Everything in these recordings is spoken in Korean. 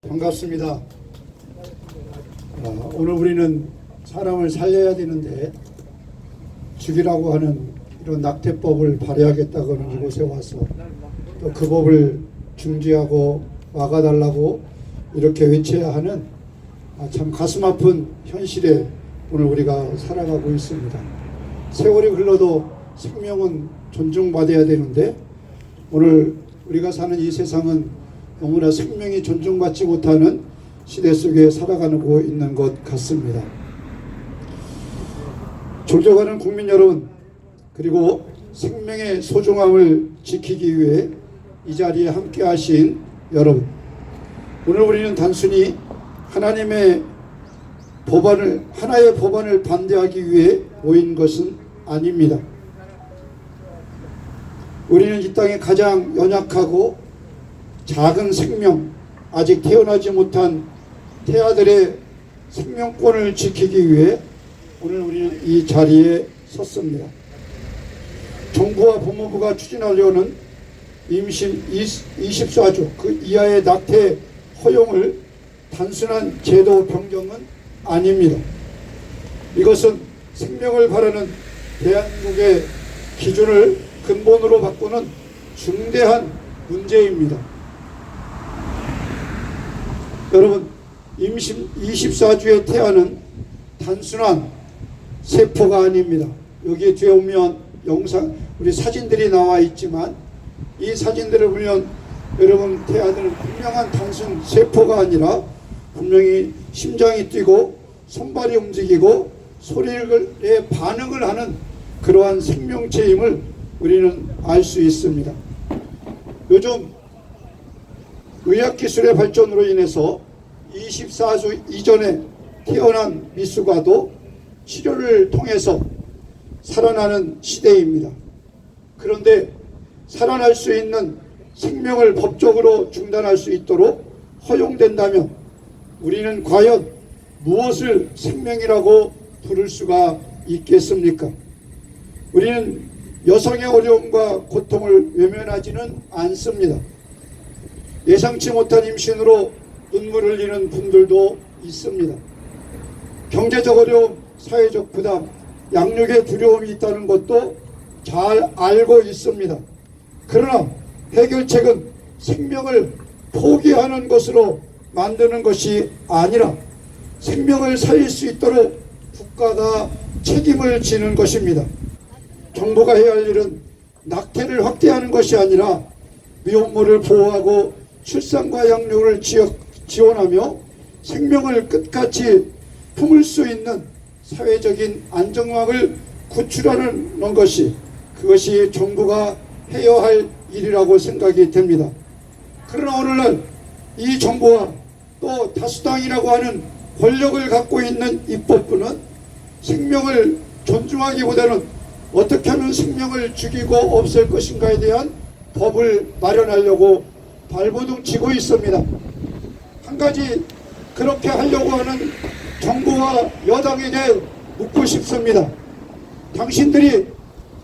반갑습니다. 오늘 우리는 사람을 살려야 되는데 죽이라고 하는 이런 낙태법을 발휘하겠다고 하는 이곳에 와서 또 그 법을 중지하고 막아달라고 이렇게 외쳐야 하는 참 가슴 아픈 현실에 오늘 우리가 살아가고 있습니다. 세월이 흘러도 생명은 존중받아야 되는데 오늘 우리가 사는 이 세상은 너무나 생명이 존중받지 못하는 시대 속에 살아가고 있는 것 같습니다. 존경하는 국민 여러분, 그리고 생명의 소중함을 지키기 위해 이 자리에 함께 하신 여러분, 오늘 우리는 단순히 하나의 법안을 반대하기 위해 모인 것은 아닙니다. 우리는 이 땅에 가장 연약하고 작은 생명, 아직 태어나지 못한 태아들의 생명권을 지키기 위해 오늘 우리는 이 자리에 섰습니다. 정부와 법무부가 추진하려는 임신 24주 그 이하의 낙태 허용을 단순한 제도 변경은 아닙니다. 이것은 생명을 바라는 대한민국의 기준을 근본으로 바꾸는 중대한 문제입니다. 여러분, 임신 24주의 태아는 단순한 세포가 아닙니다. 여기 뒤에 오면 우리 사진들이 나와 있지만 이 사진들을 보면 여러분, 태아들은 분명한 단순 세포가 아니라 분명히 심장이 뛰고 손발이 움직이고 소리에 반응을 하는 그러한 생명체임을 우리는 알 수 있습니다. 요즘 의학기술의 발전으로 인해서 24주 이전에 태어난 미숙아도 치료를 통해서 살아나는 시대입니다. 그런데 살아날 수 있는 생명을 법적으로 중단할 수 있도록 허용된다면 우리는 과연 무엇을 생명이라고 부를 수가 있겠습니까? 우리는 여성의 어려움과 고통을 외면하지는 않습니다. 예상치 못한 임신으로 눈물을 흘리는 분들도 있습니다. 경제적 어려움, 사회적 부담, 양육의 두려움이 있다는 것도 잘 알고 있습니다. 그러나 해결책은 생명을 포기하는 것으로 만드는 것이 아니라 생명을 살릴 수 있도록 국가가 책임을 지는 것입니다. 정부가 해야 할 일은 낙태를 확대하는 것이 아니라 미혼모를 보호하고 출산과 양육을 지원하며 생명을 끝까지 품을 수 있는 사회적인 안정망을 구축하는 것이 그것이 정부가 해야 할 일이라고 생각이 됩니다. 그러나 오늘날 이 정부와 또 다수당이라고 하는 권력을 갖고 있는 입법부는 생명을 존중하기보다는 어떻게 하면 생명을 죽이고 없앨 것인가에 대한 법을 마련하려고 발버둥 치고 있습니다. 한 가지 그렇게 하려고 하는 정부와 여당에게 묻고 싶습니다. 당신들이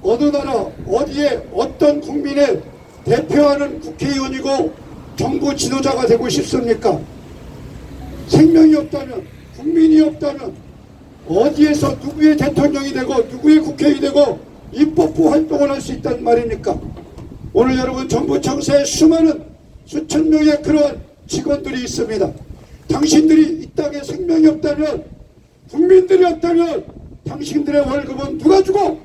어느 나라 어디에 어떤 국민을 대표하는 국회의원이고 정부 지도자가 되고 싶습니까? 생명이 없다면, 국민이 없다면 어디에서 누구의 대통령이 되고 누구의 국회의원이 되고 입법부 활동을 할 수 있단 말입니까? 오늘 여러분, 정부 청사에 수천 명의 그러한 직원들이 있습니다. 당신들이 이 땅에 생명이 없다면, 국민들이 없다면 당신들의 월급은 누가 주고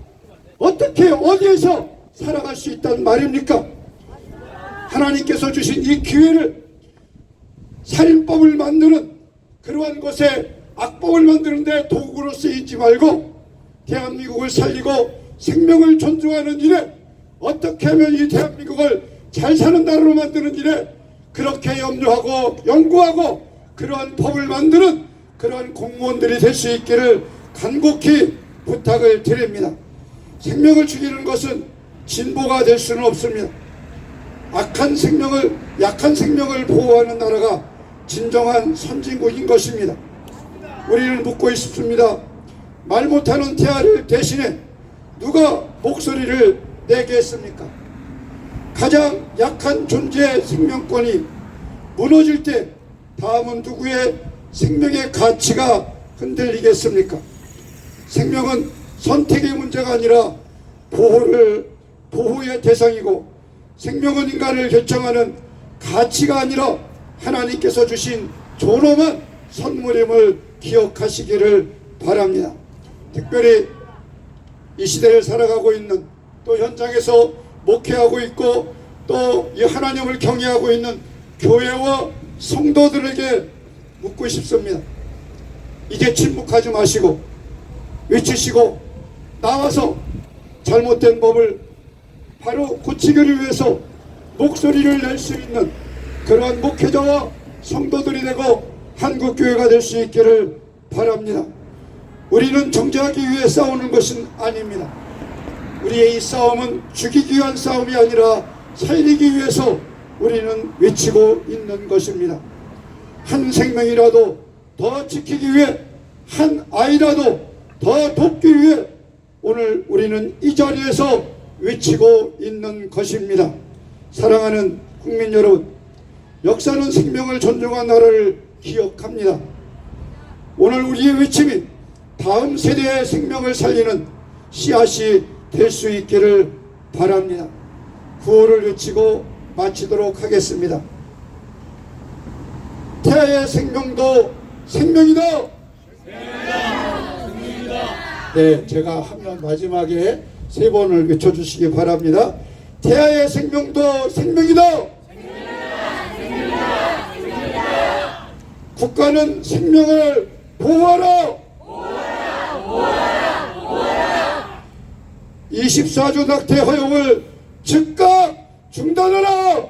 어떻게 어디에서 살아갈 수 있단 말입니까? 하나님께서 주신 이 기회를 살인법을 만드는 그러한 것에 악법을 만드는데 도구로 쓰이지 말고 대한민국을 살리고 생명을 존중하는 일에 어떻게 하면 이 대한민국을 잘 사는 나라로 만드는 일에 그렇게 염려하고 연구하고 그러한 법을 만드는 그러한 공무원들이 될 수 있기를 간곡히 부탁을 드립니다. 생명을 죽이는 것은 진보가 될 수는 없습니다. 약한 생명을 보호하는 나라가 진정한 선진국인 것입니다. 우리는 묻고 싶습니다. 말 못하는 태아를 대신에 누가 목소리를 내게 했습니까? 가장 약한 존재의 생명권이 무너질 때 다음은 누구의 생명의 가치가 흔들리겠습니까? 생명은 선택의 문제가 아니라 보호의 대상이고, 생명은 인간을 결정하는 가치가 아니라 하나님께서 주신 존엄한 선물임을 기억하시기를 바랍니다. 특별히 이 시대를 살아가고 있는, 또 현장에서 목회하고 있고 또 이 하나님을 경외하고 있는 교회와 성도들에게 묻고 싶습니다. 이제 침묵하지 마시고 외치시고 나와서 잘못된 법을 바로 고치기를 위해서 목소리를 낼 수 있는 그러한 목회자와 성도들이 되고 한국교회가 될 수 있기를 바랍니다. 우리는 정죄하기 위해 싸우는 것은 아닙니다. 우리의 이 싸움은 죽이기 위한 싸움이 아니라 살리기 위해서 우리는 외치고 있는 것입니다. 한 생명이라도 더 지키기 위해, 한 아이라도 더 돕기 위해 오늘 우리는 이 자리에서 외치고 있는 것입니다. 사랑하는 국민 여러분, 역사는 생명을 존중한 나라를 기억합니다. 오늘 우리의 외침이 다음 세대의 생명을 살리는 씨앗이 될 수 있기를 바랍니다. 구호를 외치고 마치도록 하겠습니다. 태아의 생명도 생명이다. 네, 제가 하면 마지막에 3번을 외쳐주시기 바랍니다. 태아의 생명도 생명이다. 국가는 생명을 보호하라. 24주 낙태 허용을 즉각 중단하라.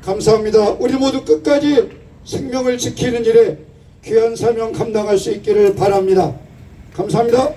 감사합니다. 우리 모두 끝까지 생명을 지키는 일에 귀한 사명 감당할 수 있기를 바랍니다. 감사합니다.